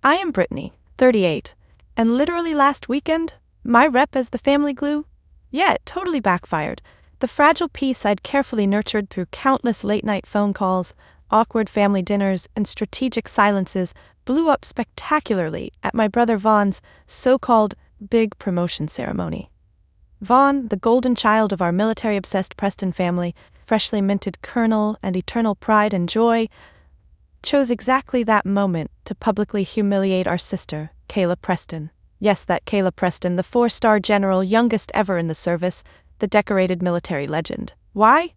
I am Brittany, 38, and literally last weekend, my rep as the family glue? Yeah, it totally backfired. The fragile piece I'd carefully nurtured through countless late-night phone calls, awkward family dinners, and strategic silences blew up spectacularly at my brother Vaughn's so-called big promotion ceremony. Vaughn, the golden child of our military-obsessed Preston family, freshly minted colonel and eternal pride and joy, chose exactly that moment to publicly humiliate our sister, Kayla Preston. Yes, that Kayla Preston, the 4-star general, youngest ever in the service, the decorated military legend. Why?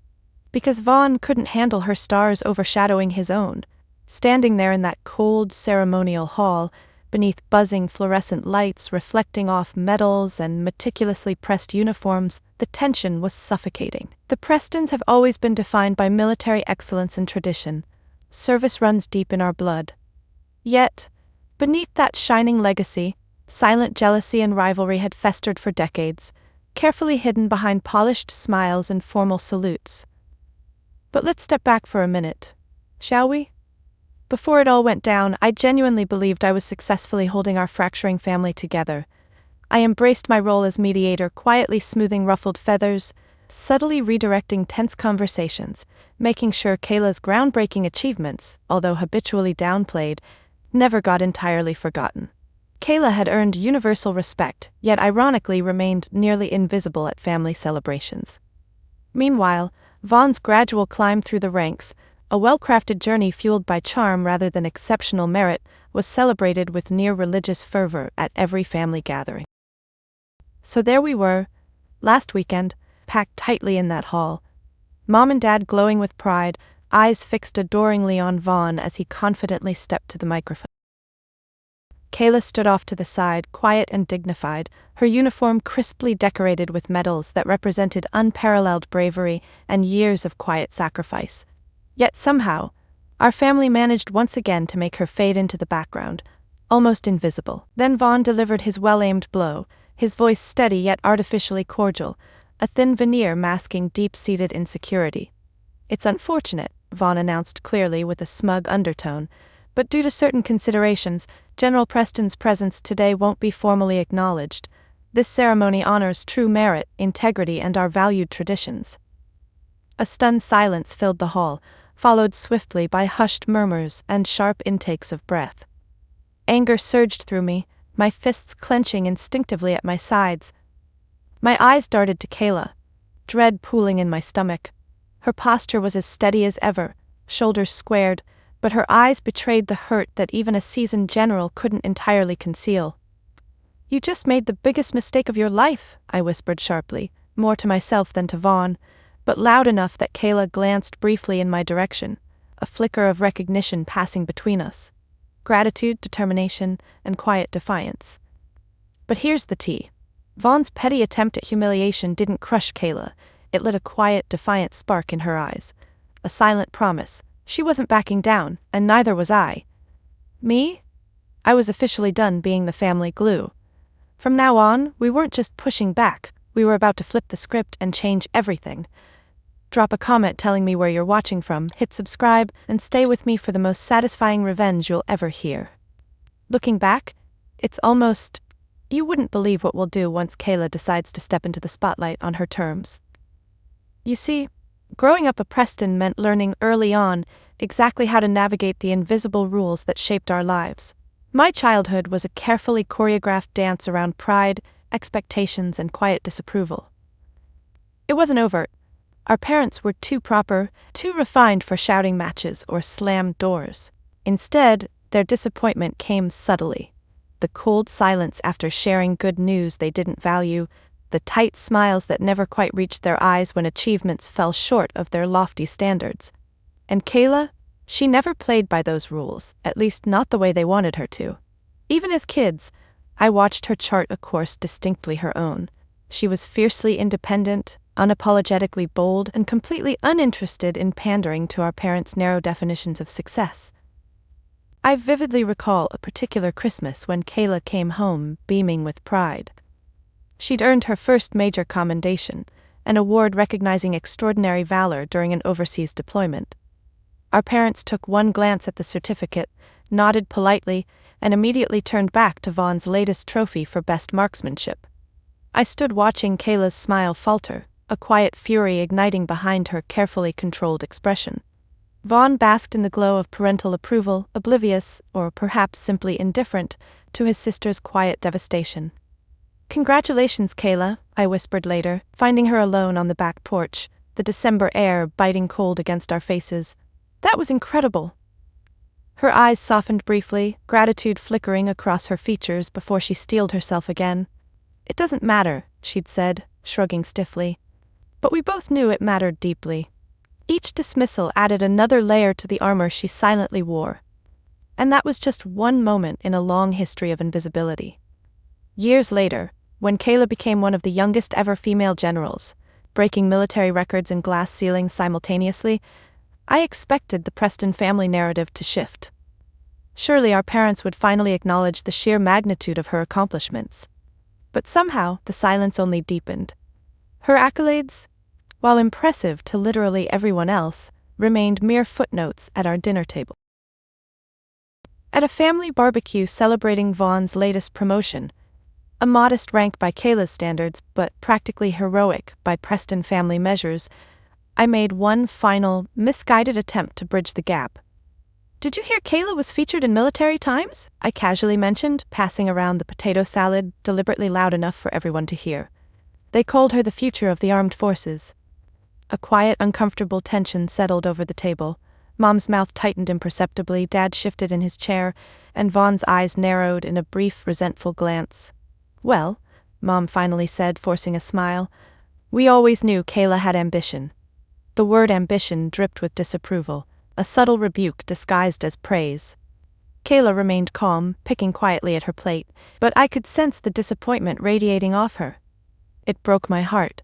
Because Vaughn couldn't handle her stars overshadowing his own. Standing there in that cold ceremonial hall, beneath buzzing fluorescent lights reflecting off medals and meticulously pressed uniforms, the tension was suffocating. The Prestons have always been defined by military excellence and tradition. Service runs deep in our blood. Yet, beneath that shining legacy, silent jealousy and rivalry had festered for decades, carefully hidden behind polished smiles and formal salutes. But let's step back for a minute, shall we? Before it all went down, I genuinely believed I was successfully holding our fracturing family together. I embraced my role as mediator, quietly smoothing ruffled feathers, subtly redirecting tense conversations, making sure Kayla's groundbreaking achievements, although habitually downplayed, never got entirely forgotten. Kayla had earned universal respect, yet ironically remained nearly invisible at family celebrations. Meanwhile, Vaughn's gradual climb through the ranks, a well-crafted journey fueled by charm rather than exceptional merit, was celebrated with near-religious fervor at every family gathering. So there we were, last weekend, packed tightly in that hall. Mom and Dad glowing with pride, eyes fixed adoringly on Vaughn as he confidently stepped to the microphone. Kayla stood off to the side, quiet and dignified, her uniform crisply decorated with medals that represented unparalleled bravery and years of quiet sacrifice. Yet somehow, our family managed once again to make her fade into the background, almost invisible. Then Vaughn delivered his well-aimed blow, his voice steady yet artificially cordial, a thin veneer masking deep-seated insecurity. "It's unfortunate," Vaughn announced clearly with a smug undertone, "but due to certain considerations, General Preston's presence today won't be formally acknowledged. This ceremony honors true merit, integrity, and our valued traditions." A stunned silence filled the hall, followed swiftly by hushed murmurs and sharp intakes of breath. Anger surged through me, my fists clenching instinctively at my sides. My eyes darted to Kayla, dread pooling in my stomach. Her posture was as steady as ever, shoulders squared, but her eyes betrayed the hurt that even a seasoned general couldn't entirely conceal. "You just made the biggest mistake of your life," I whispered sharply, more to myself than to Vaughn, but loud enough that Kayla glanced briefly in my direction, a flicker of recognition passing between us. Gratitude, determination, and quiet defiance. But here's the tea. Vaughn's petty attempt at humiliation didn't crush Kayla. It lit a quiet, defiant spark in her eyes. A silent promise. She wasn't backing down, and neither was I. Me? I was officially done being the family glue. From now on, we weren't just pushing back, we were about to flip the script and change everything. Drop a comment telling me where you're watching from, hit subscribe, and stay with me for the most satisfying revenge you'll ever hear. Looking back, it's almost... you wouldn't believe what we'll do once Kayla decides to step into the spotlight on her terms. You see, growing up a Preston meant learning early on exactly how to navigate the invisible rules that shaped our lives. My childhood was a carefully choreographed dance around pride, expectations, and quiet disapproval. It wasn't overt. Our parents were too proper, too refined for shouting matches or slammed doors. Instead, their disappointment came subtly. The cold silence after sharing good news they didn't value, the tight smiles that never quite reached their eyes when achievements fell short of their lofty standards. And Kayla? She never played by those rules, at least not the way they wanted her to. Even as kids, I watched her chart a course distinctly her own. She was fiercely independent, unapologetically bold, and completely uninterested in pandering to our parents' narrow definitions of success. I vividly recall a particular Christmas when Kayla came home beaming with pride. She'd earned her first major commendation, an award recognizing extraordinary valor during an overseas deployment. Our parents took one glance at the certificate, nodded politely, and immediately turned back to Vaughn's latest trophy for best marksmanship. I stood watching Kayla's smile falter, a quiet fury igniting behind her carefully controlled expression. Vaughn basked in the glow of parental approval, oblivious, or perhaps simply indifferent, to his sister's quiet devastation. "Congratulations, Kayla," I whispered later, finding her alone on the back porch, the December air biting cold against our faces. "That was incredible." Her eyes softened briefly, gratitude flickering across her features before she steeled herself again. "It doesn't matter," she'd said, shrugging stiffly. But we both knew it mattered deeply. Each dismissal added another layer to the armor she silently wore. And that was just one moment in a long history of invisibility. Years later, when Kayla became one of the youngest ever female generals, breaking military records and glass ceilings simultaneously, I expected the Preston family narrative to shift. Surely our parents would finally acknowledge the sheer magnitude of her accomplishments. But somehow, the silence only deepened. Her accolades, while impressive to literally everyone else, remained mere footnotes at our dinner table. At a family barbecue celebrating Vaughn's latest promotion, a modest rank by Kayla's standards but practically heroic by Preston family measures, I made one final, misguided attempt to bridge the gap. "Did you hear Kayla was featured in Military Times?" I casually mentioned, passing around the potato salad, deliberately loud enough for everyone to hear. "They called her the future of the armed forces." A quiet, uncomfortable tension settled over the table. Mom's mouth tightened imperceptibly, Dad shifted in his chair, and Vaughn's eyes narrowed in a brief, resentful glance. "Well," Mom finally said, forcing a smile, "we always knew Kayla had ambition." The word ambition dripped with disapproval, a subtle rebuke disguised as praise. Kayla remained calm, picking quietly at her plate, but I could sense the disappointment radiating off her. It broke my heart,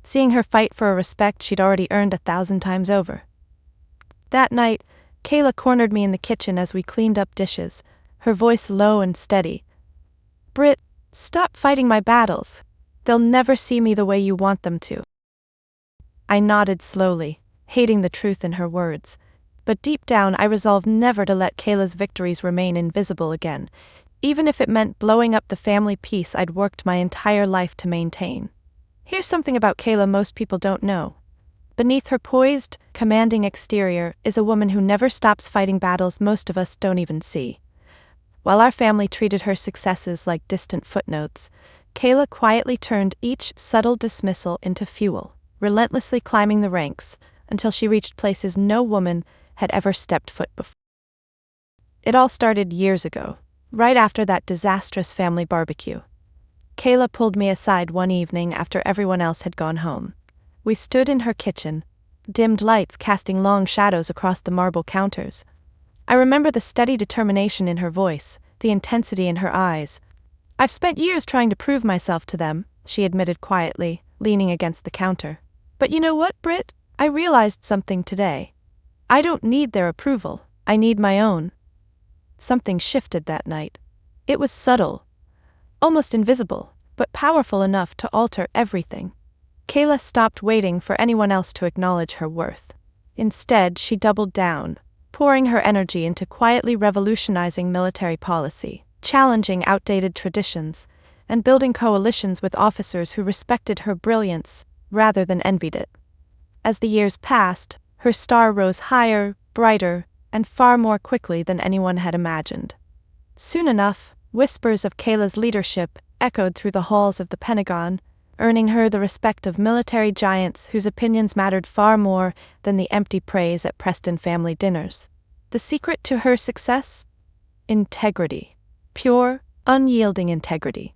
seeing her fight for a respect she'd already earned 1,000 times over. That night, Kayla cornered me in the kitchen as we cleaned up dishes, her voice low and steady. "Britt, stop fighting my battles. They'll never see me the way you want them to." I nodded slowly, hating the truth in her words, but deep down I resolved never to let Kayla's victories remain invisible again, even if it meant blowing up the family peace I'd worked my entire life to maintain. Here's something about Kayla most people don't know. Beneath her poised, commanding exterior is a woman who never stops fighting battles most of us don't even see. While our family treated her successes like distant footnotes, Kayla quietly turned each subtle dismissal into fuel, relentlessly climbing the ranks until she reached places no woman had ever stepped foot before. It all started years ago, right after that disastrous family barbecue. Kayla pulled me aside one evening after everyone else had gone home. We stood in her kitchen, dimmed lights casting long shadows across the marble counters. I remember the steady determination in her voice, the intensity in her eyes. "I've spent years trying to prove myself to them," she admitted quietly, leaning against the counter. "But you know what, Britt? I realized something today. I don't need their approval, I need my own." Something shifted that night. It was subtle, almost invisible, but powerful enough to alter everything. Kayla stopped waiting for anyone else to acknowledge her worth. Instead, she doubled down, pouring her energy into quietly revolutionizing military policy, challenging outdated traditions, and building coalitions with officers who respected her brilliance rather than envied it. As the years passed, her star rose higher, brighter, and far more quickly than anyone had imagined. Soon enough, whispers of Kayla's leadership echoed through the halls of the Pentagon, earning her the respect of military giants whose opinions mattered far more than the empty praise at Preston family dinners. The secret to her success? Integrity. Pure, unyielding integrity.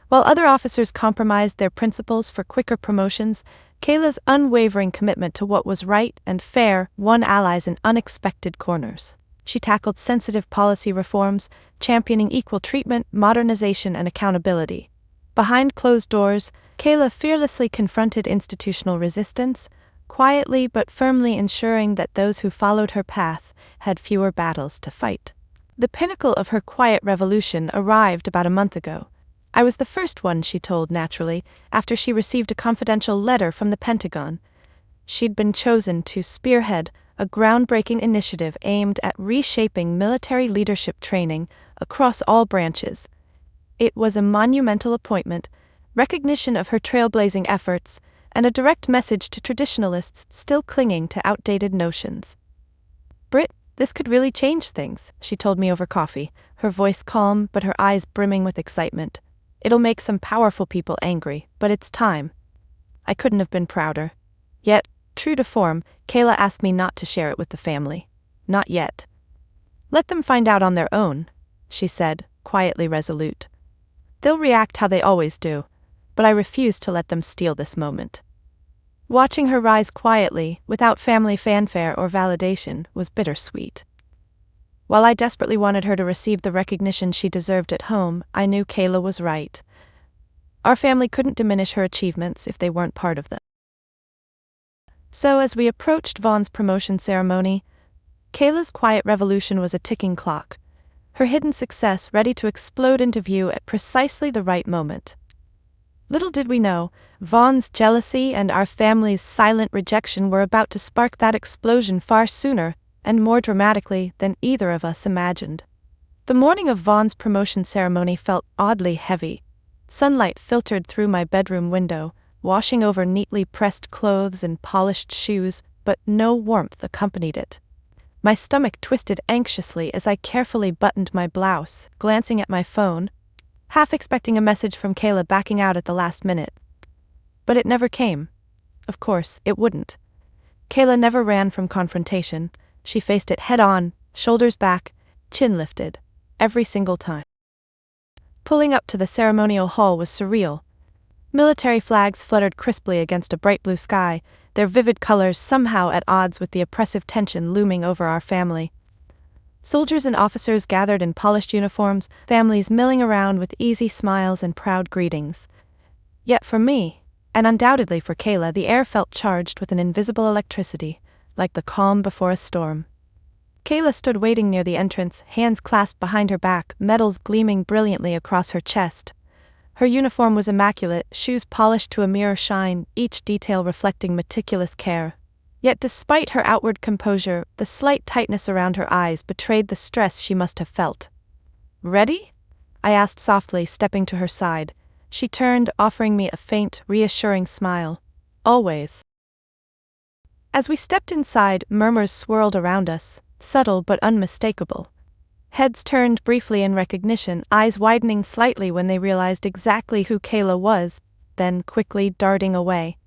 While other officers compromised their principles for quicker promotions, Kayla's unwavering commitment to what was right and fair won allies in unexpected corners. She tackled sensitive policy reforms, championing equal treatment, modernization, and accountability. Behind closed doors, Kayla fearlessly confronted institutional resistance, quietly but firmly ensuring that those who followed her path had fewer battles to fight. The pinnacle of her quiet revolution arrived about a month ago. I was the first one, she told naturally, after she received a confidential letter from the Pentagon. She'd been chosen to spearhead a groundbreaking initiative aimed at reshaping military leadership training across all branches. It was a monumental appointment, recognition of her trailblazing efforts, and a direct message to traditionalists still clinging to outdated notions. "Britt, this could really change things," she told me over coffee, her voice calm but her eyes brimming with excitement. "It'll make some powerful people angry, but it's time." I couldn't have been prouder. Yet, true to form, Kayla asked me not to share it with the family. Not yet. "Let them find out on their own," she said, quietly resolute. "They'll react how they always do, but I refuse to let them steal this moment." Watching her rise quietly, without family fanfare or validation, was bittersweet. While I desperately wanted her to receive the recognition she deserved at home, I knew Kayla was right. Our family couldn't diminish her achievements if they weren't part of them. So as we approached Vaughn's promotion ceremony, Kayla's quiet revolution was a ticking clock, her hidden success ready to explode into view at precisely the right moment. Little did we know, Vaughn's jealousy and our family's silent rejection were about to spark that explosion far sooner and more dramatically than either of us imagined. The morning of Vaughn's promotion ceremony felt oddly heavy. Sunlight filtered through my bedroom window, washing over neatly pressed clothes and polished shoes, but no warmth accompanied it. My stomach twisted anxiously as I carefully buttoned my blouse, glancing at my phone, half expecting a message from Kayla backing out at the last minute. But it never came. Of course, it wouldn't. Kayla never ran from confrontation. She faced it head-on, shoulders back, chin lifted, every single time. Pulling up to the ceremonial hall was surreal. Military flags fluttered crisply against a bright blue sky, their vivid colors somehow at odds with the oppressive tension looming over our family. Soldiers and officers gathered in polished uniforms, families milling around with easy smiles and proud greetings. Yet for me, and undoubtedly for Kayla, the air felt charged with an invisible electricity, like the calm before a storm. Kayla stood waiting near the entrance, hands clasped behind her back, medals gleaming brilliantly across her chest. Her uniform was immaculate, shoes polished to a mirror shine, each detail reflecting meticulous care. Yet despite her outward composure, the slight tightness around her eyes betrayed the stress she must have felt. "Ready?" I asked softly, stepping to her side. She turned, offering me a faint, reassuring smile. "Always." As we stepped inside, murmurs swirled around us, subtle but unmistakable. Heads turned briefly in recognition, eyes widening slightly when they realized exactly who Kayla was, then quickly darting away.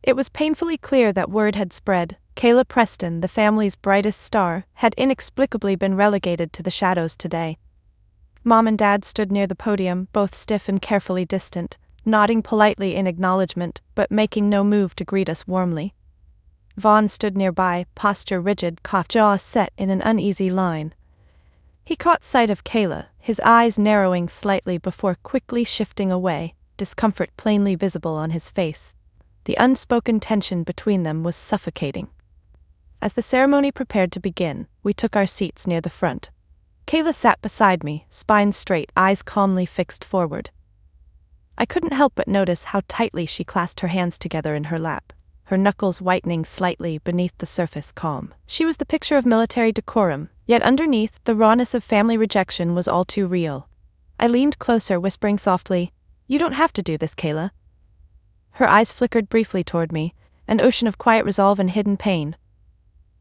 It was painfully clear that word had spread. Kayla Preston, the family's brightest star, had inexplicably been relegated to the shadows today. Mom and Dad stood near the podium, both stiff and carefully distant, nodding politely in acknowledgement, but making no move to greet us warmly. Vaughn stood nearby, posture rigid, jaw set in an uneasy line. He caught sight of Kayla, his eyes narrowing slightly before quickly shifting away, discomfort plainly visible on his face. The unspoken tension between them was suffocating. As the ceremony prepared to begin, we took our seats near the front. Kayla sat beside me, spine straight, eyes calmly fixed forward. I couldn't help but notice how tightly she clasped her hands together in her lap, her knuckles whitening slightly beneath the surface calm. She was the picture of military decorum, yet underneath, the rawness of family rejection was all too real. I leaned closer, whispering softly, "You don't have to do this, Kayla." Her eyes flickered briefly toward me, an ocean of quiet resolve and hidden pain.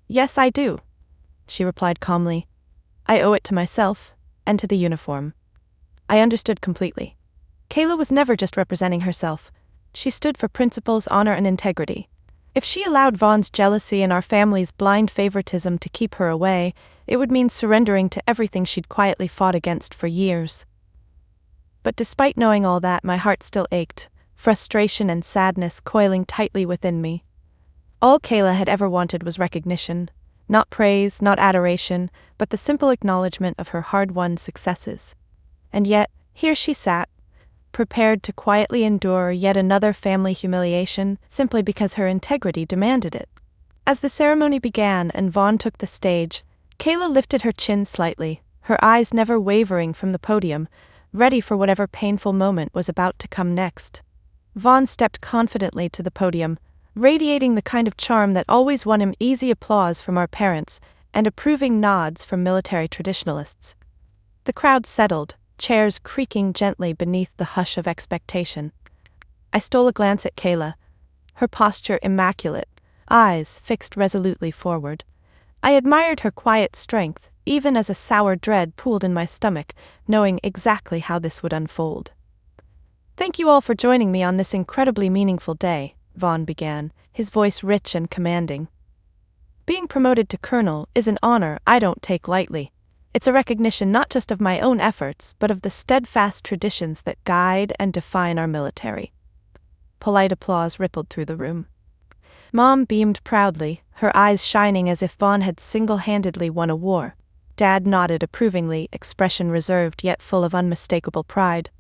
"Yes, I do," she replied calmly. "I owe it to myself, and to the uniform." I understood completely. Kayla was never just representing herself. She stood for principles, honor, and integrity. If she allowed Vaughn's jealousy and our family's blind favoritism to keep her away, it would mean surrendering to everything she'd quietly fought against for years. But despite knowing all that, my heart still ached, frustration and sadness coiling tightly within me. All Kayla had ever wanted was recognition, not praise, not adoration, but the simple acknowledgement of her hard-won successes. And yet, here she sat, prepared to quietly endure yet another family humiliation, simply because her integrity demanded it. As the ceremony began and Vaughn took the stage, Kayla lifted her chin slightly, her eyes never wavering from the podium, ready for whatever painful moment was about to come next. Vaughn stepped confidently to the podium, radiating the kind of charm that always won him easy applause from our parents and approving nods from military traditionalists. The crowd settled, chairs creaking gently beneath the hush of expectation. I stole a glance at Kayla, her posture immaculate, eyes fixed resolutely forward. I admired her quiet strength, even as a sour dread pooled in my stomach, knowing exactly how this would unfold. "Thank you all for joining me on this incredibly meaningful day," Vaughn began, his voice rich and commanding. "Being promoted to colonel is an honor I don't take lightly. It's a recognition not just of my own efforts but of the steadfast traditions that guide and define our military." Polite applause rippled through the room. Mom beamed proudly, her eyes shining as if Vaughn had single-handedly won a war. Dad nodded approvingly, expression reserved yet full of unmistakable pride.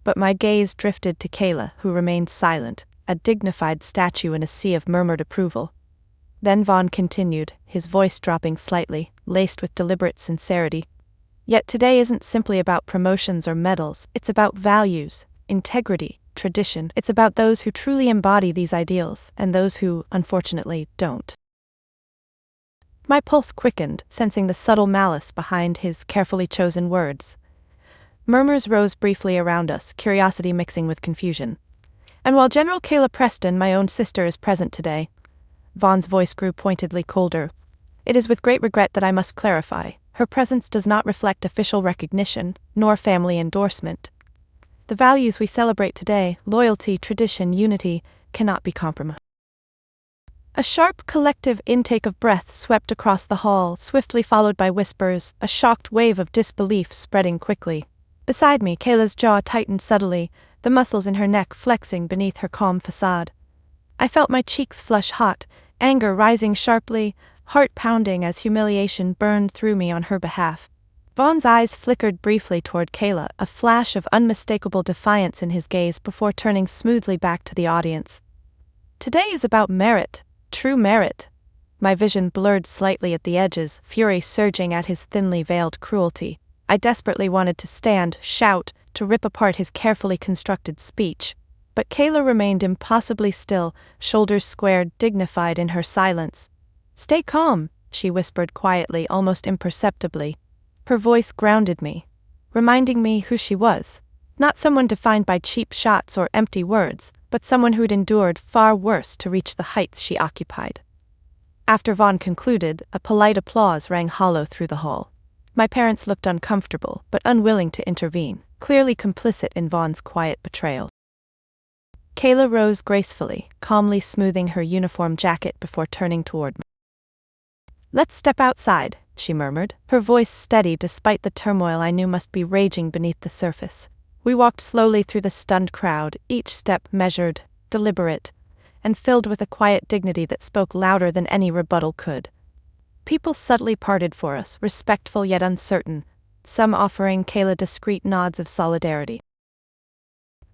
But my gaze drifted to Kayla, who remained silent, a dignified statue in a sea of murmured approval. Then Vaughn continued, his voice dropping slightly, laced with deliberate sincerity. "Yet today isn't simply about promotions or medals, it's about values, integrity, tradition. It's about those who truly embody these ideals, and those who, unfortunately, don't." My pulse quickened, sensing the subtle malice behind his carefully chosen words. Murmurs rose briefly around us, curiosity mixing with confusion. "And while General Kayla Preston, my own sister, is present today," Vaughn's voice grew pointedly colder, "it is with great regret that I must clarify, her presence does not reflect official recognition, nor family endorsement. The values we celebrate today, loyalty, tradition, unity, cannot be compromised." A sharp, collective intake of breath swept across the hall, swiftly followed by whispers, a shocked wave of disbelief spreading quickly. Beside me, Kayla's jaw tightened subtly, the muscles in her neck flexing beneath her calm facade. I felt my cheeks flush hot, anger rising sharply, heart pounding as humiliation burned through me on her behalf. Vaughn's eyes flickered briefly toward Kayla, a flash of unmistakable defiance in his gaze before turning smoothly back to the audience. "Today is about merit, true merit." My vision blurred slightly at the edges, fury surging at his thinly veiled cruelty. I desperately wanted to stand, shout, to rip apart his carefully constructed speech. But Kayla remained impossibly still, shoulders squared, dignified in her silence. "Stay calm," she whispered quietly, almost imperceptibly. Her voice grounded me, reminding me who she was. Not someone defined by cheap shots or empty words, but someone who'd endured far worse to reach the heights she occupied. After Vaughn concluded, a polite applause rang hollow through the hall. My parents looked uncomfortable, but unwilling to intervene, clearly complicit in Vaughn's quiet betrayal. Kayla rose gracefully, calmly smoothing her uniform jacket before turning toward me. "Let's step outside," she murmured, her voice steady despite the turmoil I knew must be raging beneath the surface. We walked slowly through the stunned crowd, each step measured, deliberate, and filled with a quiet dignity that spoke louder than any rebuttal could. People subtly parted for us, respectful yet uncertain, some offering Kayla discreet nods of solidarity.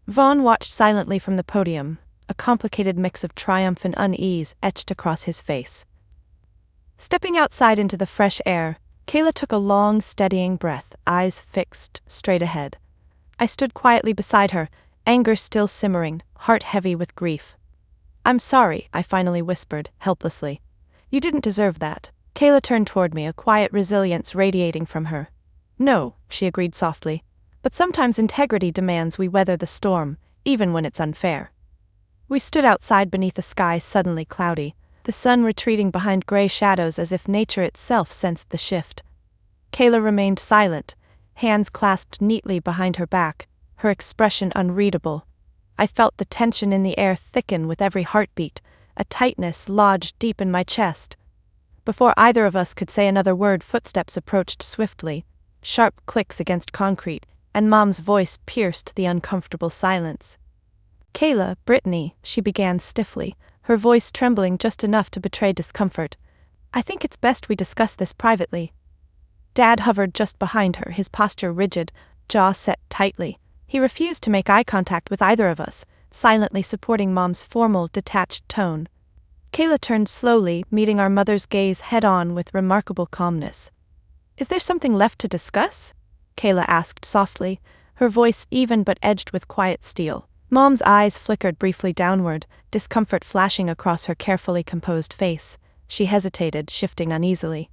Vaughn watched silently from the podium, a complicated mix of triumph and unease etched across his face. Stepping outside into the fresh air, Kayla took a long, steadying breath, eyes fixed, straight ahead. I stood quietly beside her, anger still simmering, heart heavy with grief. "I'm sorry," I finally whispered, helplessly. "You didn't deserve that." Kayla turned toward me, a quiet resilience radiating from her. "No," she agreed softly, "but sometimes integrity demands we weather the storm, even when it's unfair." We stood outside beneath a sky suddenly cloudy, the sun retreating behind gray shadows as if nature itself sensed the shift. Kayla remained silent, hands clasped neatly behind her back, her expression unreadable. I felt the tension in the air thicken with every heartbeat, a tightness lodged deep in my chest. Before either of us could say another word, footsteps approached swiftly, sharp clicks against concrete, and Mom's voice pierced the uncomfortable silence. "Kayla, Brittany," she began stiffly, her voice trembling just enough to betray discomfort. "I think it's best we discuss this privately." Dad hovered just behind her, his posture rigid, jaw set tightly. He refused to make eye contact with either of us, silently supporting Mom's formal, detached tone. Kayla turned slowly, meeting our mother's gaze head-on with remarkable calmness. "Is there something left to discuss?" Kayla asked softly, her voice even but edged with quiet steel. Mom's eyes flickered briefly downward, discomfort flashing across her carefully composed face. She hesitated, shifting uneasily.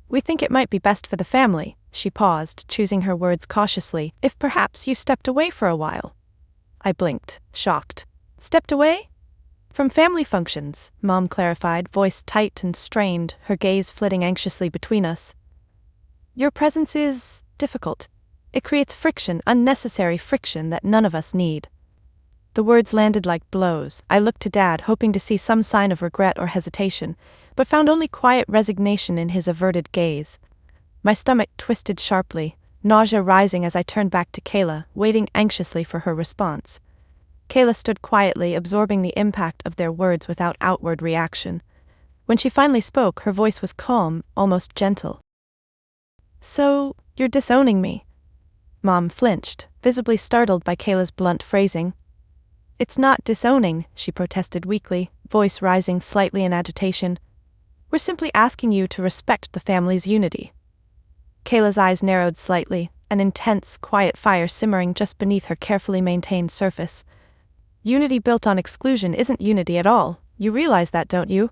We think it might be best for the family, she paused, choosing her words cautiously, if perhaps you stepped away for a while. I blinked, shocked. Stepped away? From family functions, Mom clarified, voice tight and strained, her gaze flitting anxiously between us. Your presence is difficult. It creates friction, unnecessary friction that none of us need. The words landed like blows. I looked to Dad, hoping to see some sign of regret or hesitation, but found only quiet resignation in his averted gaze. My stomach twisted sharply, nausea rising as I turned back to Kayla, waiting anxiously for her response. Kayla stood quietly, absorbing the impact of their words without outward reaction. When she finally spoke, her voice was calm, almost gentle. So, you're disowning me? Mom flinched, visibly startled by Kayla's blunt phrasing. It's not disowning, she protested weakly, voice rising slightly in agitation. We're simply asking you to respect the family's unity. Kayla's eyes narrowed slightly, an intense, quiet fire simmering just beneath her carefully maintained surface. Unity built on exclusion isn't unity at all. You realize that, don't you?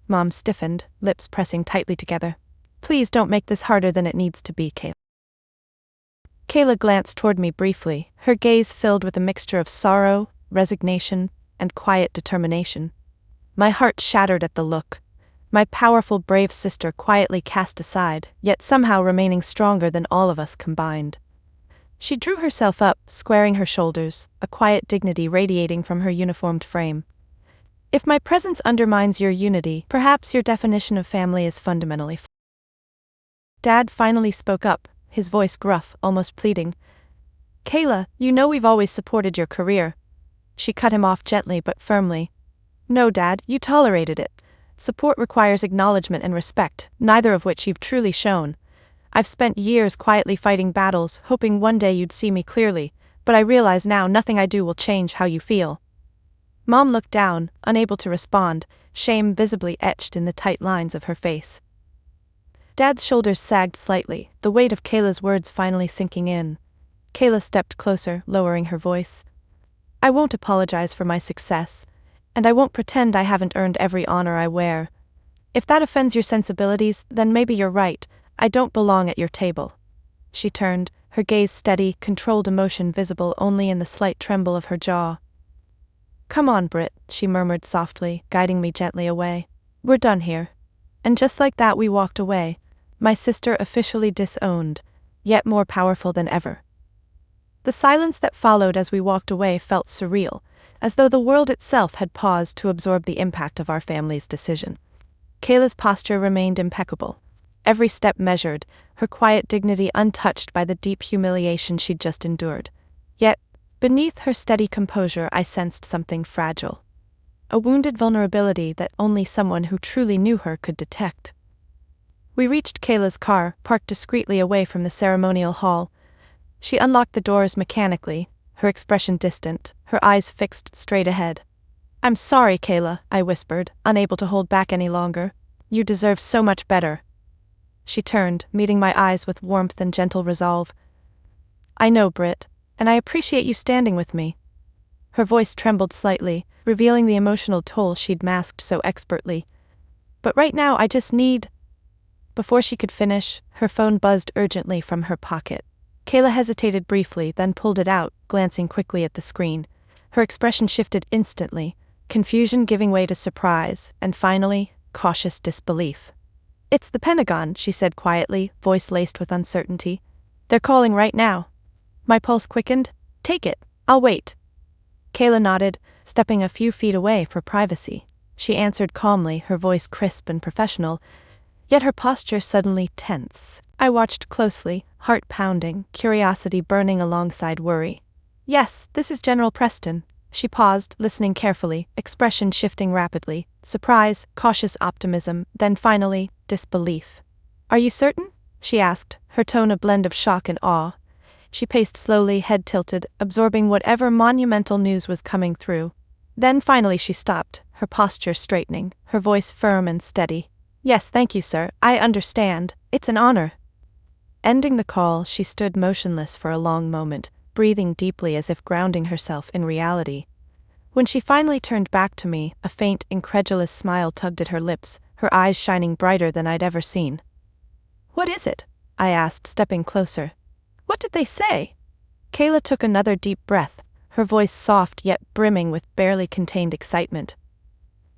Mom stiffened, lips pressing tightly together. Please don't make this harder than it needs to be, Kayla. Kayla glanced toward me briefly, her gaze filled with a mixture of sorrow, resignation, and quiet determination. My heart shattered at the look. My powerful, brave sister quietly cast aside, yet somehow remaining stronger than all of us combined. She drew herself up, squaring her shoulders, a quiet dignity radiating from her uniformed frame. If my presence undermines your unity, perhaps your definition of family is fundamentally flawed. Dad finally spoke up, his voice gruff, almost pleading. Kayla, you know we've always supported your career. She cut him off gently but firmly. No, Dad, you tolerated it. Support requires acknowledgement and respect, neither of which you've truly shown. I've spent years quietly fighting battles, hoping one day you'd see me clearly, but I realize now nothing I do will change how you feel. Mom looked down, unable to respond, shame visibly etched in the tight lines of her face. Dad's shoulders sagged slightly, the weight of Kayla's words finally sinking in. Kayla stepped closer, lowering her voice. I won't apologize for my success, and I won't pretend I haven't earned every honor I wear. If that offends your sensibilities, then maybe you're right. I don't belong at your table. She turned, her gaze steady, controlled emotion visible only in the slight tremble of her jaw. Come on, Britt, she murmured softly, guiding me gently away. We're done here. And just like that we walked away, my sister officially disowned, yet more powerful than ever. The silence that followed as we walked away felt surreal, as though the world itself had paused to absorb the impact of our family's decision. Kayla's posture remained impeccable, every step measured, her quiet dignity untouched by the deep humiliation she'd just endured. Yet, beneath her steady composure I sensed something fragile. A wounded vulnerability that only someone who truly knew her could detect. We reached Kayla's car, parked discreetly away from the ceremonial hall. She unlocked the doors mechanically, her expression distant, her eyes fixed straight ahead. I'm sorry, Kayla, I whispered, unable to hold back any longer. You deserve so much better. She turned, meeting my eyes with warmth and gentle resolve. I know, Britt, and I appreciate you standing with me. Her voice trembled slightly, revealing the emotional toll she'd masked so expertly. But right now I just need... Before she could finish, her phone buzzed urgently from her pocket. Kayla hesitated briefly, then pulled it out, glancing quickly at the screen. Her expression shifted instantly, confusion giving way to surprise, and finally, cautious disbelief. It's the Pentagon, she said quietly, voice laced with uncertainty. They're calling right now. My pulse quickened. Take it, I'll wait. Kayla nodded, stepping a few feet away for privacy. She answered calmly, her voice crisp and professional, yet her posture suddenly tense. I watched closely, heart pounding, curiosity burning alongside worry. Yes, this is General Preston. She paused, listening carefully, expression shifting rapidly, surprise, cautious optimism, then finally, disbelief. Are you certain? She asked, her tone a blend of shock and awe. She paced slowly, head tilted, absorbing whatever monumental news was coming through. Then finally she stopped, her posture straightening, her voice firm and steady. Yes, thank you, sir, I understand. It's an honor. Ending the call, she stood motionless for a long moment, breathing deeply as if grounding herself in reality. When she finally turned back to me, a faint, incredulous smile tugged at her lips, her eyes shining brighter than I'd ever seen. "What is it?" I asked, stepping closer. "What did they say?" Kayla took another deep breath, her voice soft yet brimming with barely contained excitement.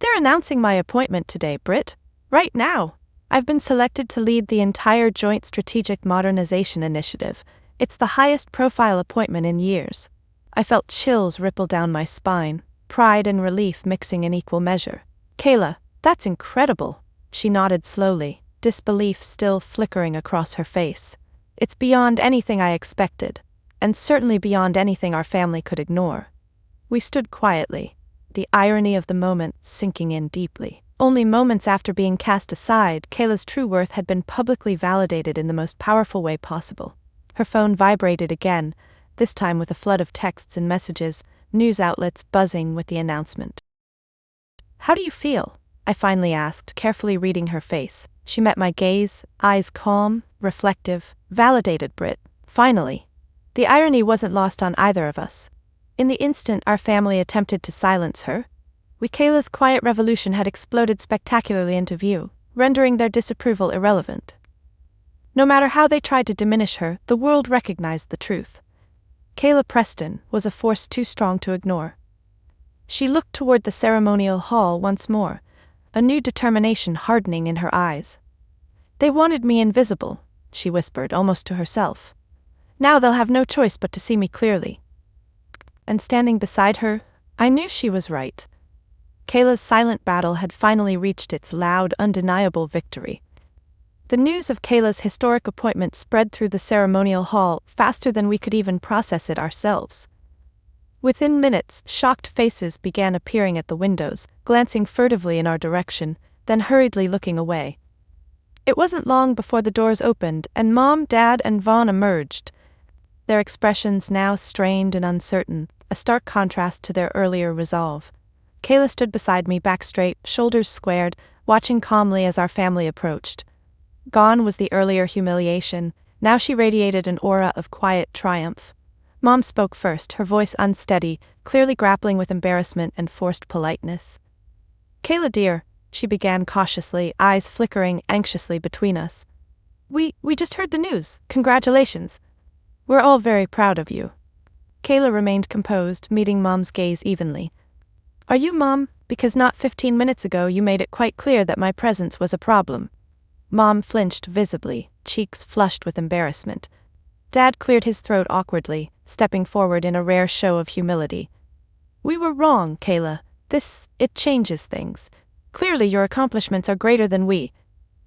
"They're announcing my appointment today, Britt. Right now. I've been selected to lead the entire Joint Strategic Modernization Initiative. It's the highest profile appointment in years." I felt chills ripple down my spine, pride and relief mixing in equal measure. "Kayla, that's incredible." She nodded slowly, disbelief still flickering across her face. "It's beyond anything I expected, and certainly beyond anything our family could ignore." We stood quietly, the irony of the moment sinking in deeply. Only moments after being cast aside, Kayla's true worth had been publicly validated in the most powerful way possible. Her phone vibrated again, this time with a flood of texts and messages, news outlets buzzing with the announcement. "How do you feel?" I finally asked, carefully reading her face. She met my gaze, eyes calm, reflective. "Validated, Britt. Finally." The irony wasn't lost on either of us. In the instant our family attempted to silence her, Kayla's quiet revolution had exploded spectacularly into view, rendering their disapproval irrelevant. No matter how they tried to diminish her, the world recognized the truth. Kayla Preston was a force too strong to ignore. She looked toward the ceremonial hall once more, a new determination hardening in her eyes. "They wanted me invisible," she whispered, almost to herself. "Now they'll have no choice but to see me clearly." And standing beside her, I knew she was right. Kayla's silent battle had finally reached its loud, undeniable victory. The news of Kayla's historic appointment spread through the ceremonial hall faster than we could even process it ourselves. Within minutes, shocked faces began appearing at the windows, glancing furtively in our direction, then hurriedly looking away. It wasn't long before the doors opened and Mom, Dad, and Vaughn emerged, their expressions now strained and uncertain, a stark contrast to their earlier resolve. Kayla stood beside me, back straight, shoulders squared, watching calmly as our family approached. Gone was the earlier humiliation, now she radiated an aura of quiet triumph. Mom spoke first, her voice unsteady, clearly grappling with embarrassment and forced politeness. "Kayla dear," she began cautiously, eyes flickering anxiously between us. We just heard the news. Congratulations. We're all very proud of you." Kayla remained composed, meeting Mom's gaze evenly. "Are you, Mom? Because not 15 minutes ago you made it quite clear that my presence was a problem." Mom flinched visibly, cheeks flushed with embarrassment. Dad cleared his throat awkwardly, stepping forward in a rare show of humility. "We were wrong, Kayla. It changes things. Clearly your accomplishments are greater than we."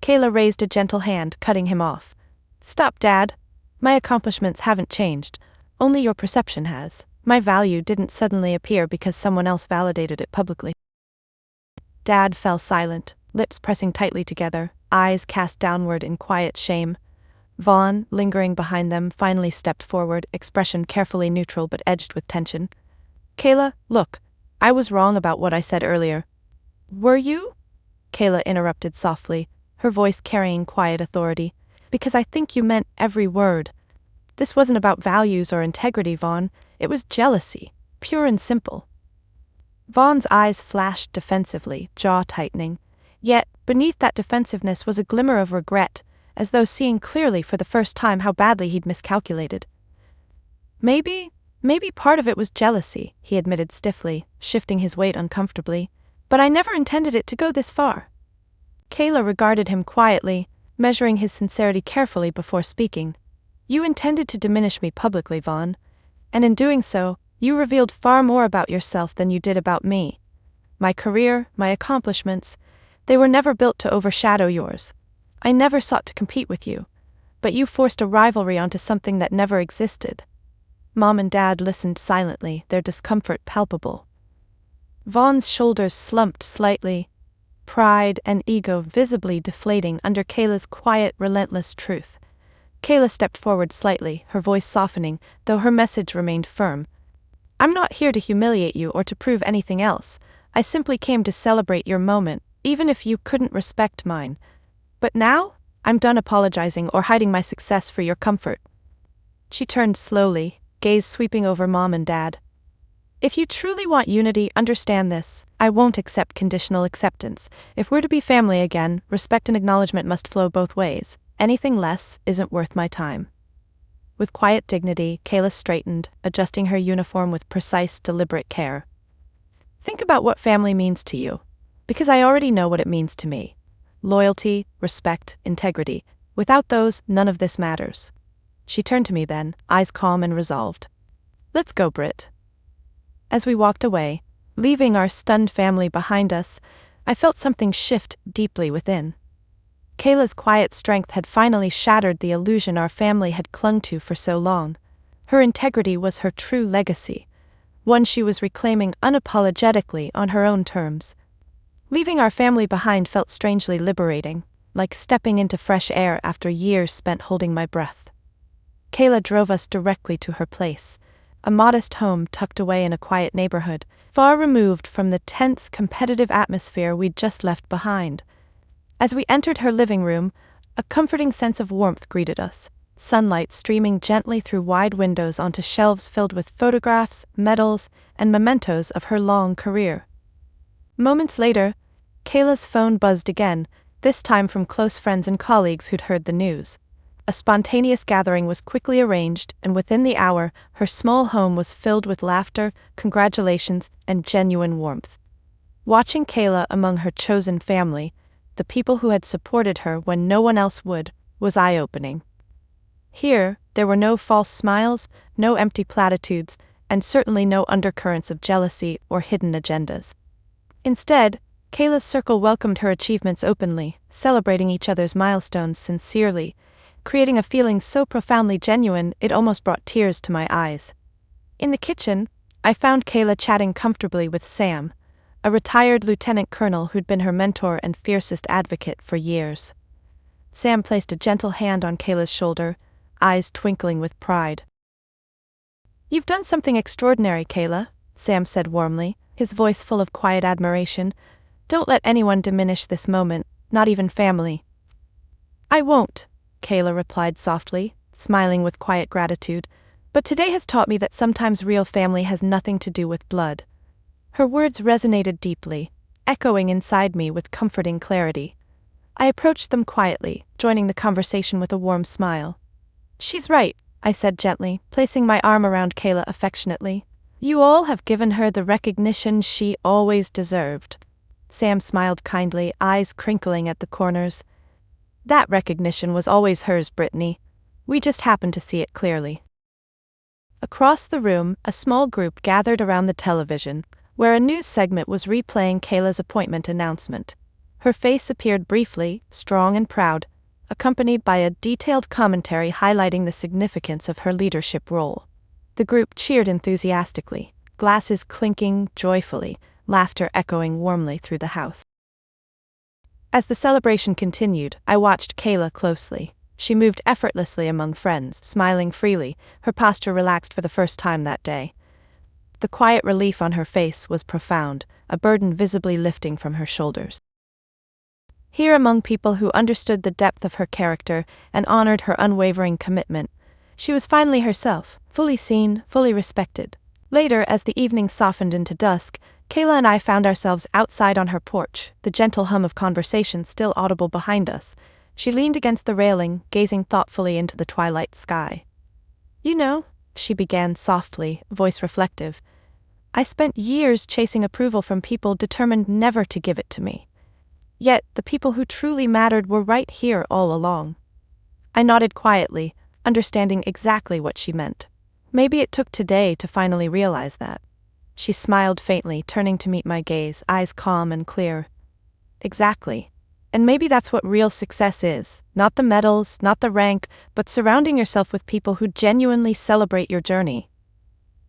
Kayla raised a gentle hand, cutting him off. "Stop, Dad. My accomplishments haven't changed. Only your perception has. My value didn't suddenly appear because someone else validated it publicly." Dad fell silent, lips pressing tightly together, eyes cast downward in quiet shame. Vaughn, lingering behind them, finally stepped forward, expression carefully neutral but edged with tension. "Kayla, look, I was wrong about what I said earlier." "Were you?" Kayla interrupted softly, her voice carrying quiet authority. "Because I think you meant every word. This wasn't about values or integrity, Vaughn. It was jealousy, pure and simple." Vaughn's eyes flashed defensively, jaw tightening. Yet, beneath that defensiveness was a glimmer of regret, as though seeing clearly for the first time how badly he'd miscalculated. Maybe part of it was jealousy," he admitted stiffly, shifting his weight uncomfortably. "But I never intended it to go this far." Kayla regarded him quietly, measuring his sincerity carefully before speaking. "You intended to diminish me publicly, Vaughn. And in doing so, you revealed far more about yourself than you did about me. My career, my accomplishments, they were never built to overshadow yours. I never sought to compete with you, but you forced a rivalry onto something that never existed." Mom and Dad listened silently, their discomfort palpable. Vaughn's shoulders slumped slightly, pride and ego visibly deflating under Kayla's quiet, relentless truth. Kayla stepped forward slightly, her voice softening, though her message remained firm. "I'm not here to humiliate you or to prove anything else. I simply came to celebrate your moment, even if you couldn't respect mine. But now, I'm done apologizing or hiding my success for your comfort." She turned slowly, gaze sweeping over Mom and Dad. If you truly want unity, understand this. I won't accept conditional acceptance. If we're to be family again, respect and acknowledgement must flow both ways. Anything less isn't worth my time. With quiet dignity, Kayla straightened, adjusting her uniform with precise, deliberate care. Think about what family means to you. Because I already know what it means to me. Loyalty, respect, integrity. Without those, none of this matters. She turned to me then, eyes calm and resolved. Let's go, Britt. As we walked away, leaving our stunned family behind us, I felt something shift deeply within. Kayla's quiet strength had finally shattered the illusion our family had clung to for so long. Her integrity was her true legacy, one she was reclaiming unapologetically on her own terms. Leaving our family behind felt strangely liberating, like stepping into fresh air after years spent holding my breath. Kayla drove us directly to her place, a modest home tucked away in a quiet neighborhood, far removed from the tense, competitive atmosphere we'd just left behind. As we entered her living room, a comforting sense of warmth greeted us, sunlight streaming gently through wide windows onto shelves filled with photographs, medals, and mementos of her long career. Moments later, Kayla's phone buzzed again, this time from close friends and colleagues who'd heard the news. A spontaneous gathering was quickly arranged, and within the hour, her small home was filled with laughter, congratulations, and genuine warmth. Watching Kayla among her chosen family, the people who had supported her when no one else would, was eye-opening. Here, there were no false smiles, no empty platitudes, and certainly no undercurrents of jealousy or hidden agendas. Instead, Kayla's circle welcomed her achievements openly, celebrating each other's milestones sincerely, creating a feeling so profoundly genuine it almost brought tears to my eyes. In the kitchen, I found Kayla chatting comfortably with Sam, a retired lieutenant colonel who'd been her mentor and fiercest advocate for years. Sam placed a gentle hand on Kayla's shoulder, eyes twinkling with pride. "You've done something extraordinary, Kayla," Sam said warmly, his voice full of quiet admiration. "Don't let anyone diminish this moment, not even family." "I won't," Kayla replied softly, smiling with quiet gratitude, "but today has taught me that sometimes real family has nothing to do with blood." Her words resonated deeply, echoing inside me with comforting clarity. I approached them quietly, joining the conversation with a warm smile. "She's right," I said gently, placing my arm around Kayla affectionately. "You all have given her the recognition she always deserved." Sam smiled kindly, eyes crinkling at the corners. "That recognition was always hers, Brittany. We just happened to see it clearly." Across the room, a small group gathered around the television, where a news segment was replaying Kayla's appointment announcement. Her face appeared briefly, strong and proud, accompanied by a detailed commentary highlighting the significance of her leadership role. The group cheered enthusiastically, glasses clinking joyfully, laughter echoing warmly through the house. As the celebration continued, I watched Kayla closely. She moved effortlessly among friends, smiling freely, her posture relaxed for the first time that day. The quiet relief on her face was profound, a burden visibly lifting from her shoulders. Here among people who understood the depth of her character and honored her unwavering commitment, she was finally herself, fully seen, fully respected. Later, as the evening softened into dusk, Kayla and I found ourselves outside on her porch, the gentle hum of conversation still audible behind us. She leaned against the railing, gazing thoughtfully into the twilight sky. "You know," she began softly, voice reflective, "I spent years chasing approval from people determined never to give it to me. Yet, the people who truly mattered were right here all along." I nodded quietly, understanding exactly what she meant. Maybe it took today to finally realize that. She smiled faintly, turning to meet my gaze, eyes calm and clear. "Exactly. And maybe that's what real success is, not the medals, not the rank, but surrounding yourself with people who genuinely celebrate your journey."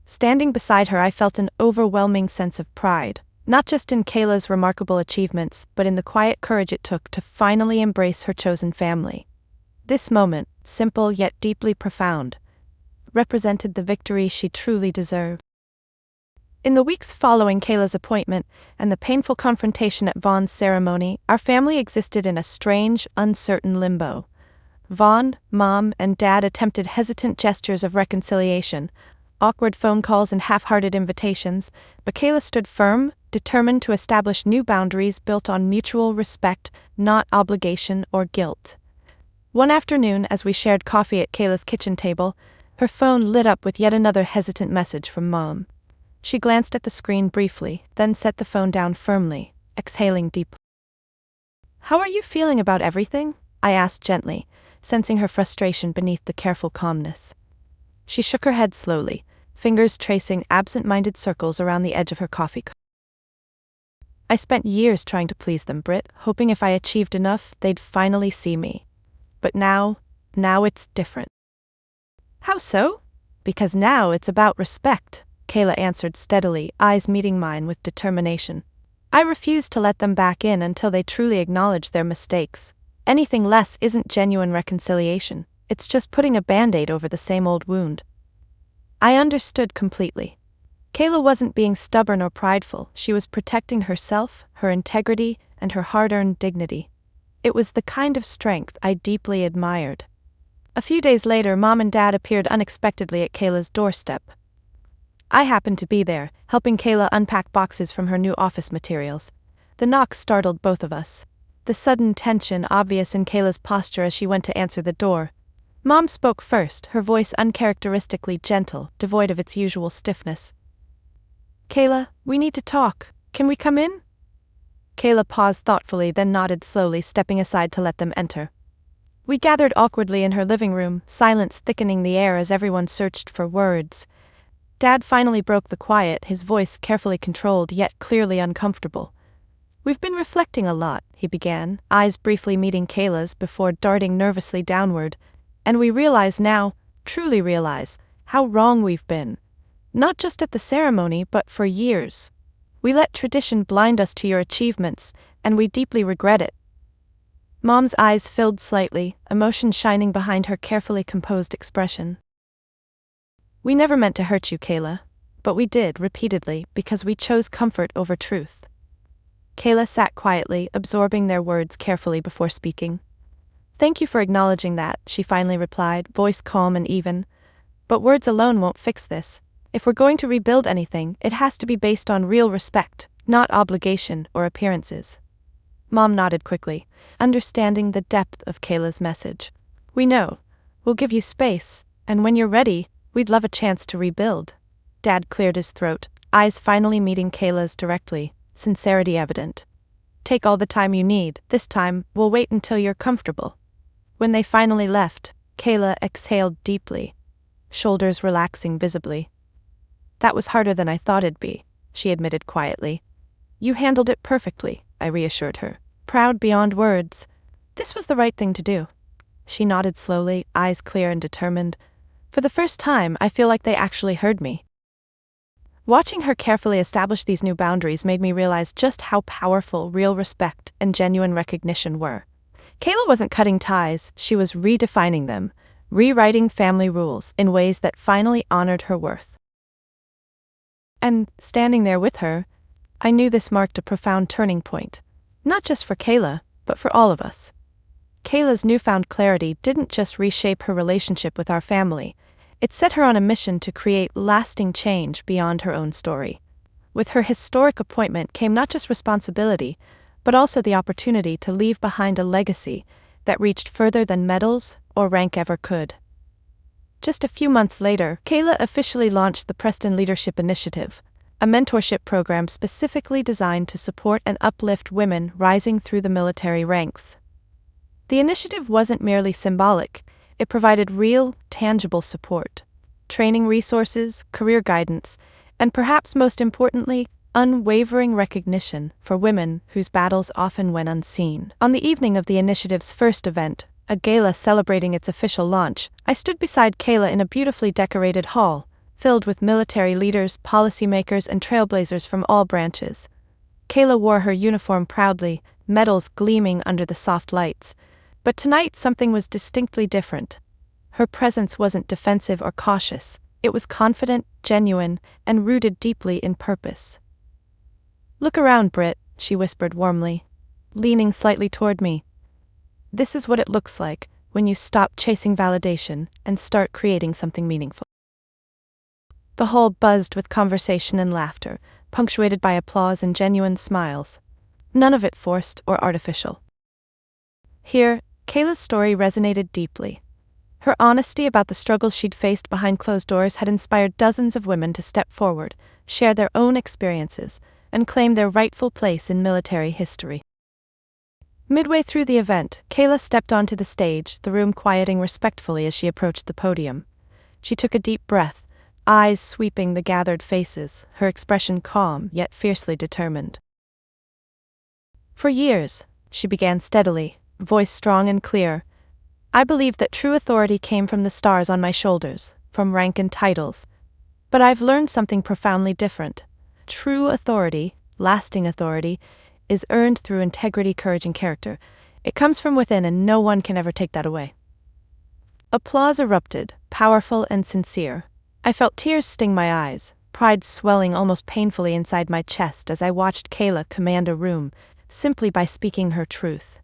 Standing beside her, I felt an overwhelming sense of pride, not just in Kayla's remarkable achievements, but in the quiet courage it took to finally embrace her chosen family. This moment, simple yet deeply profound, represented the victory she truly deserved. In the weeks following Kayla's appointment and the painful confrontation at Vaughn's ceremony, our family existed in a strange, uncertain limbo. Vaughn, Mom, and Dad attempted hesitant gestures of reconciliation, awkward phone calls and half-hearted invitations, but Kayla stood firm, determined to establish new boundaries built on mutual respect, not obligation or guilt. One afternoon, as we shared coffee at Kayla's kitchen table, her phone lit up with yet another hesitant message from Mom. She glanced at the screen briefly, then set the phone down firmly, exhaling deeply. "How are you feeling about everything?" I asked gently, sensing her frustration beneath the careful calmness. She shook her head slowly, fingers tracing absent-minded circles around the edge of her coffee cup. "I spent years trying to please them, Britt, hoping if I achieved enough, they'd finally see me. But now it's different." "How so?" "Because now it's about respect," Kayla answered steadily, eyes meeting mine with determination. "I refuse to let them back in until they truly acknowledge their mistakes. Anything less isn't genuine reconciliation, it's just putting a band-aid over the same old wound." I understood completely. Kayla wasn't being stubborn or prideful, she was protecting herself, her integrity, and her hard-earned dignity. It was the kind of strength I deeply admired. A few days later, Mom and Dad appeared unexpectedly at Kayla's doorstep. I happened to be there, helping Kayla unpack boxes from her new office materials. The knock startled both of us, the sudden tension obvious in Kayla's posture as she went to answer the door. Mom spoke first, her voice uncharacteristically gentle, devoid of its usual stiffness. "Kayla, we need to talk. Can we come in?" Kayla paused thoughtfully, then nodded slowly, stepping aside to let them enter. We gathered awkwardly in her living room, silence thickening the air as everyone searched for words. Dad finally broke the quiet, his voice carefully controlled yet clearly uncomfortable. "We've been reflecting a lot," he began, eyes briefly meeting Kayla's before darting nervously downward. "And we realize now, truly realize, how wrong we've been. Not just at the ceremony but for years. We let tradition blind us to your achievements, and we deeply regret it." Mom's eyes filled slightly, emotion shining behind her carefully composed expression. "We never meant to hurt you, Kayla, but we did repeatedly because we chose comfort over truth." Kayla sat quietly, absorbing their words carefully before speaking. "Thank you for acknowledging that," she finally replied, voice calm and even. "But words alone won't fix this. If we're going to rebuild anything, it has to be based on real respect, not obligation or appearances." Mom nodded quickly, understanding the depth of Kayla's message. "We know. We'll give you space, and when you're ready, we'd love a chance to rebuild." Dad cleared his throat, eyes finally meeting Kayla's directly, sincerity evident. "Take all the time you need. This time, we'll wait until you're comfortable." When they finally left, Kayla exhaled deeply, shoulders relaxing visibly. "That was harder than I thought it'd be," she admitted quietly. "You handled it perfectly," I reassured her, proud beyond words. "This was the right thing to do." She nodded slowly, eyes clear and determined. For the first time, I feel like they actually heard me. Watching her carefully establish these new boundaries made me realize just how powerful real respect and genuine recognition were. Kayla wasn't cutting ties, she was redefining them, rewriting family rules in ways that finally honored her worth. And, standing there with her, I knew this marked a profound turning point. Not just for Kayla, but for all of us. Kayla's newfound clarity didn't just reshape her relationship with our family, it set her on a mission to create lasting change beyond her own story. With her historic appointment came not just responsibility, but also the opportunity to leave behind a legacy that reached further than medals or rank ever could. Just a few months later, Kayla officially launched the Preston Leadership Initiative, a mentorship program specifically designed to support and uplift women rising through the military ranks. The initiative wasn't merely symbolic, it provided real, tangible support, training resources, career guidance, and perhaps most importantly, unwavering recognition for women whose battles often went unseen. On the evening of the initiative's first event, a gala celebrating its official launch, I stood beside Kayla in a beautifully decorated hall, filled with military leaders, policymakers, and trailblazers from all branches. Kayla wore her uniform proudly, medals gleaming under the soft lights. But tonight something was distinctly different. Her presence wasn't defensive or cautious, it was confident, genuine, and rooted deeply in purpose. "Look around, Britt," she whispered warmly, leaning slightly toward me. "This is what it looks like when you stop chasing validation and start creating something meaningful." The hall buzzed with conversation and laughter, punctuated by applause and genuine smiles. None of it forced or artificial. Here, Kayla's story resonated deeply. Her honesty about the struggles she'd faced behind closed doors had inspired dozens of women to step forward, share their own experiences, and claim their rightful place in military history. Midway through the event, Kayla stepped onto the stage, the room quieting respectfully as she approached the podium. She took a deep breath, eyes sweeping the gathered faces, her expression calm yet fiercely determined. For years, she began steadily, voice strong and clear, I believed that true authority came from the stars on my shoulders, from rank and titles. But I've learned something profoundly different. True authority, lasting authority, is earned through integrity, courage, and character. It comes from within, and no one can ever take that away. Applause erupted, powerful and sincere. I felt tears sting my eyes, pride swelling almost painfully inside my chest as I watched Kayla command a room, simply by speaking her truth.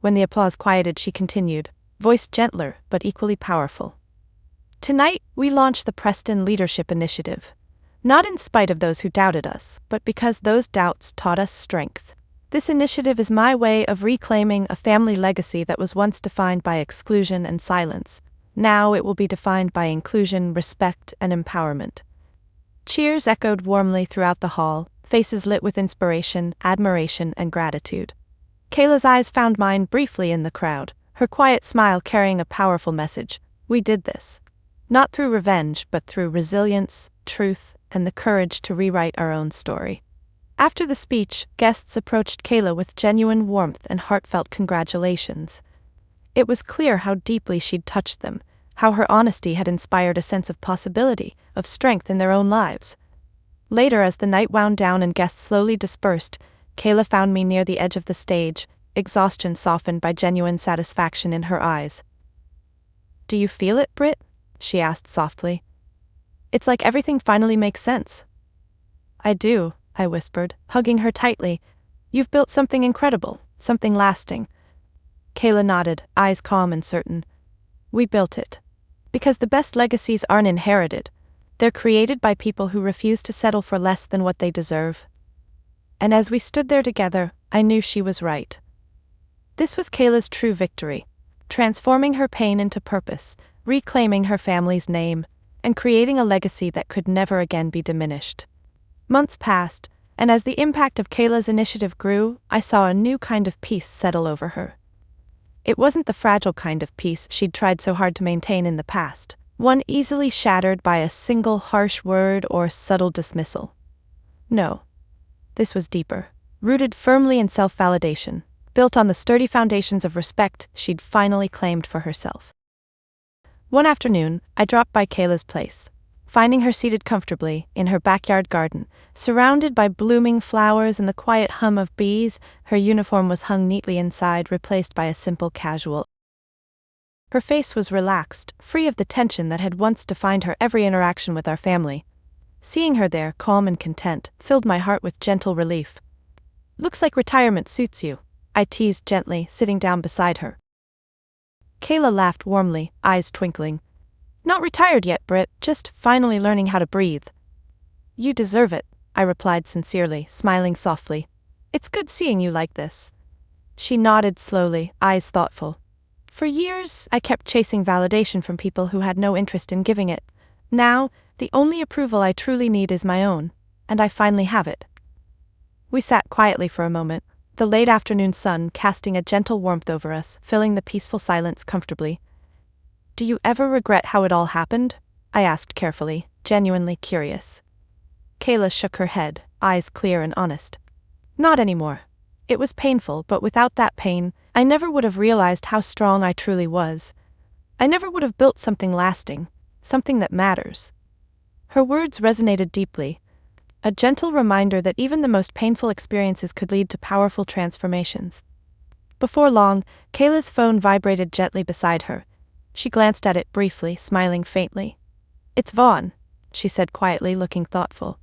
When the applause quieted, she continued, voice gentler but equally powerful. Tonight, we launch the Preston Leadership Initiative. Not in spite of those who doubted us, but because those doubts taught us strength. This initiative is my way of reclaiming a family legacy that was once defined by exclusion and silence. Now it will be defined by inclusion, respect, and empowerment. Cheers echoed warmly throughout the hall, faces lit with inspiration, admiration, and gratitude. Kayla's eyes found mine briefly in the crowd, her quiet smile carrying a powerful message. We did this. Not through revenge, but through resilience, truth, and the courage to rewrite our own story. After the speech, guests approached Kayla with genuine warmth and heartfelt congratulations. It was clear how deeply she'd touched them, how her honesty had inspired a sense of possibility, of strength in their own lives. Later, as the night wound down and guests slowly dispersed, Kayla found me near the edge of the stage, exhaustion softened by genuine satisfaction in her eyes. Do you feel it, Britt? She asked softly. It's like everything finally makes sense. I do, I whispered, hugging her tightly. You've built something incredible, something lasting. Kayla nodded, eyes calm and certain. We built it. Because the best legacies aren't inherited. They're created by people who refuse to settle for less than what they deserve. And as we stood there together, I knew she was right. This was Kayla's true victory, transforming her pain into purpose, reclaiming her family's name, and creating a legacy that could never again be diminished. Months passed, and as the impact of Kayla's initiative grew, I saw a new kind of peace settle over her. It wasn't the fragile kind of peace she'd tried so hard to maintain in the past, one easily shattered by a single harsh word or subtle dismissal. No. This was deeper, rooted firmly in self-validation, built on the sturdy foundations of respect she'd finally claimed for herself. One afternoon, I dropped by Kayla's place, finding her seated comfortably in her backyard garden, surrounded by blooming flowers and the quiet hum of bees. Her uniform was hung neatly inside, replaced by a simple casual. Her face was relaxed, free of the tension that had once defined her every interaction with our family. Seeing her there, calm and content, filled my heart with gentle relief. Looks like retirement suits you, I teased gently, sitting down beside her. Kayla laughed warmly, eyes twinkling. Not retired yet, Britt, just finally learning how to breathe. You deserve it, I replied sincerely, smiling softly. It's good seeing you like this. She nodded slowly, eyes thoughtful. For years, I kept chasing validation from people who had no interest in giving it. Now, the only approval I truly need is my own, and I finally have it. We sat quietly for a moment, the late afternoon sun casting a gentle warmth over us, filling the peaceful silence comfortably. Do you ever regret how it all happened? I asked carefully, genuinely curious. Kayla shook her head, eyes clear and honest. Not anymore. It was painful, but without that pain, I never would have realized how strong I truly was. I never would have built something lasting, something that matters. Her words resonated deeply, a gentle reminder that even the most painful experiences could lead to powerful transformations. Before long, Kayla's phone vibrated gently beside her. She glanced at it briefly, smiling faintly. It's Vaughn, she said quietly, looking thoughtful.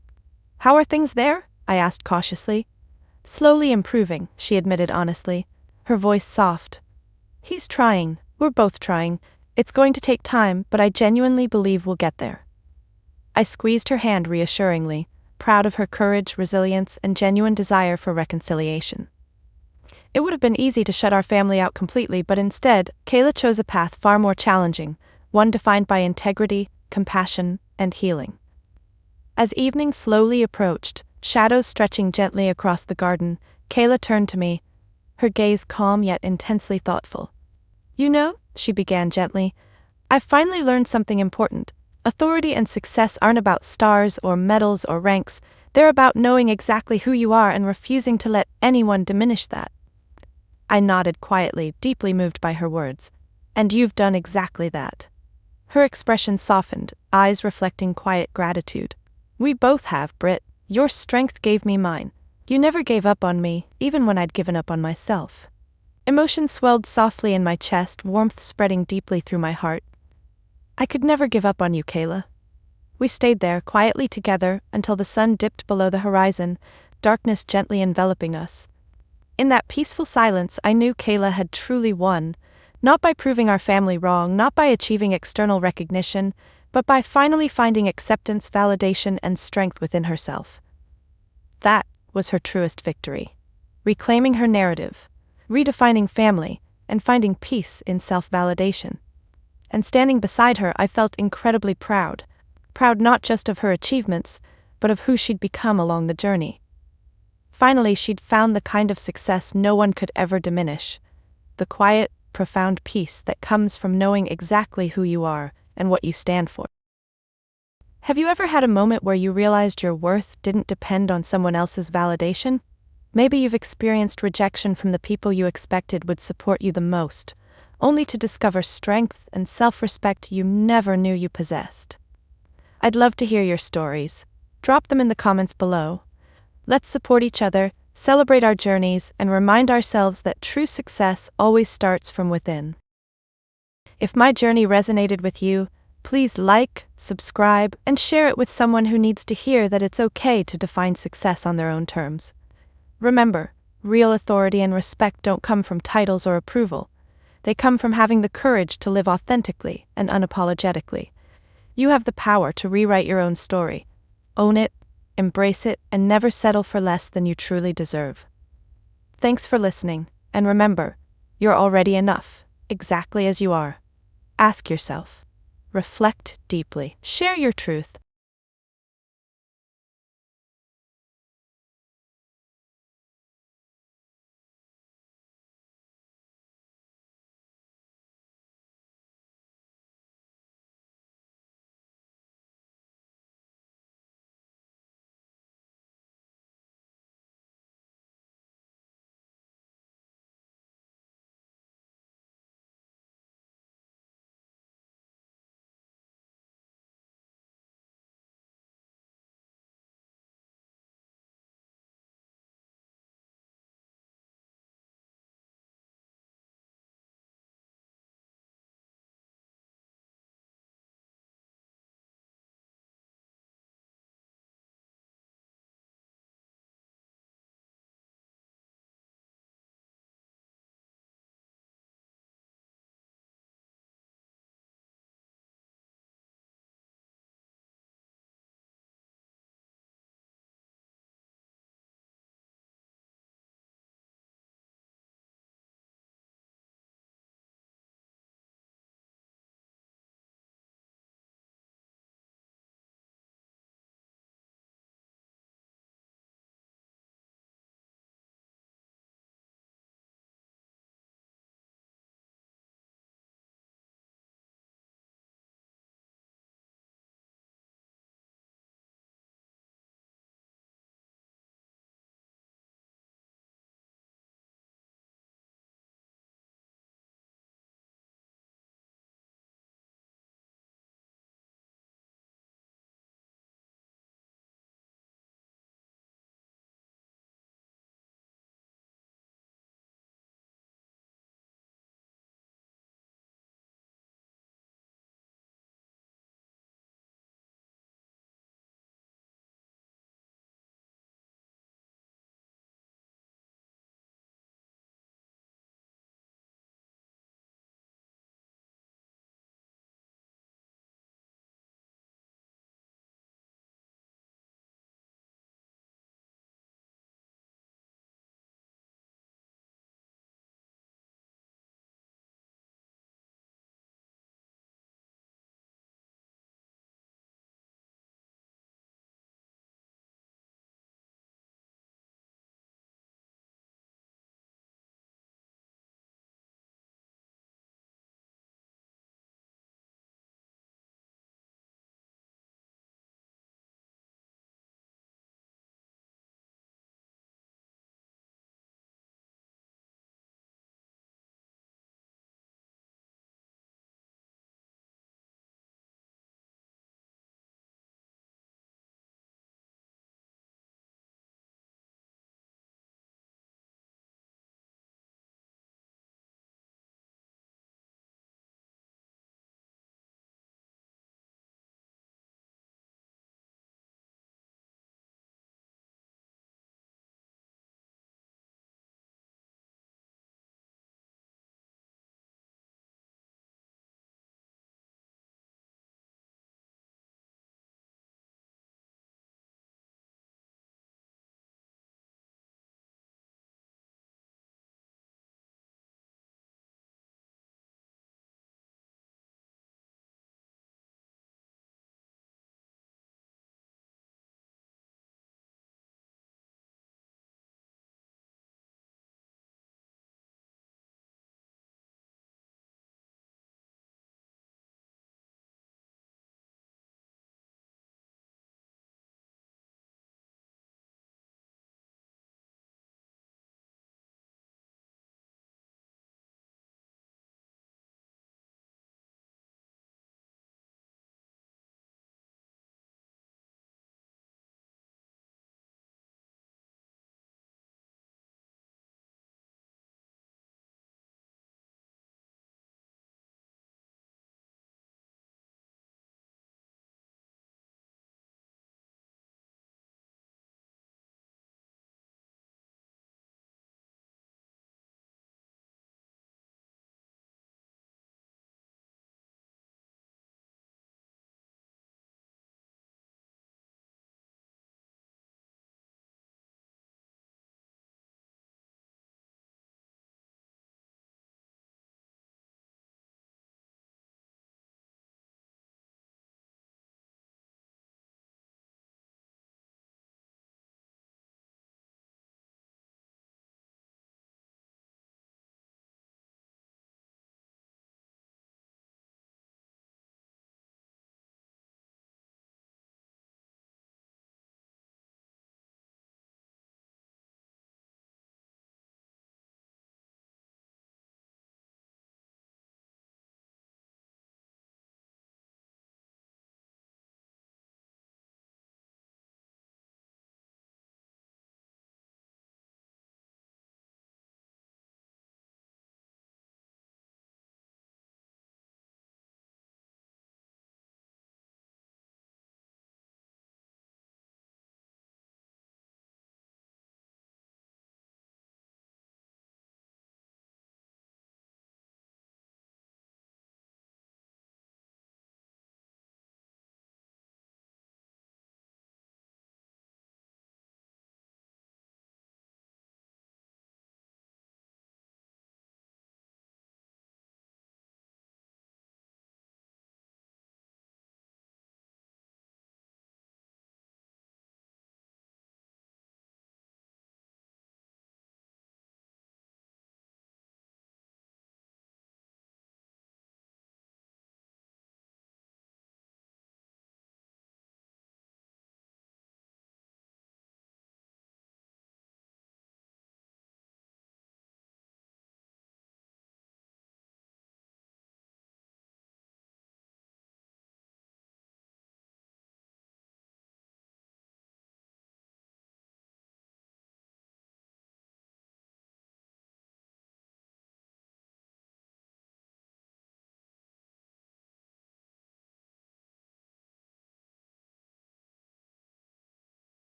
How are things there? I asked cautiously. Slowly improving, she admitted honestly, her voice soft. He's trying, we're both trying. It's going to take time, but I genuinely believe we'll get there. I squeezed her hand reassuringly, proud of her courage, resilience, and genuine desire for reconciliation. It would have been easy to shut our family out completely, but instead, Kayla chose a path far more challenging, one defined by integrity, compassion, and healing. As evening slowly approached, shadows stretching gently across the garden, Kayla turned to me, her gaze calm yet intensely thoughtful. "You know," she began gently, "I've finally learned something important. Authority and success aren't about stars or medals or ranks, they're about knowing exactly who you are and refusing to let anyone diminish that." I nodded quietly, deeply moved by her words. "And you've done exactly that." Her expression softened, eyes reflecting quiet gratitude. "We both have, Britt. Your strength gave me mine. You never gave up on me, even when I'd given up on myself." Emotion swelled softly in my chest, warmth spreading deeply through my heart. "I could never give up on you, Kayla." We stayed there, quietly together, until the sun dipped below the horizon, darkness gently enveloping us. In that peaceful silence, I knew Kayla had truly won, not by proving our family wrong, not by achieving external recognition, but by finally finding acceptance, validation, and strength within herself. That was her truest victory. Reclaiming her narrative, redefining family, and finding peace in self-validation. And standing beside her, I felt incredibly proud. Proud not just of her achievements, but of who she'd become along the journey. Finally, she'd found the kind of success no one could ever diminish. The quiet, profound peace that comes from knowing exactly who you are and what you stand for. Have you ever had a moment where you realized your worth didn't depend on someone else's validation? Maybe you've experienced rejection from the people you expected would support you the most, only to discover strength and self-respect you never knew you possessed. I'd love to hear your stories. Drop them in the comments below. Let's support each other, celebrate our journeys, and remind ourselves that true success always starts from within. If my journey resonated with you, please like, subscribe, and share it with someone who needs to hear that it's okay to define success on their own terms. Remember, real authority and respect don't come from titles or approval. They come from having the courage to live authentically and unapologetically. You have the power to rewrite your own story. Own it, embrace it, and never settle for less than you truly deserve. Thanks for listening, and remember, you're already enough, exactly as you are. Ask yourself. Reflect deeply. Share your truth,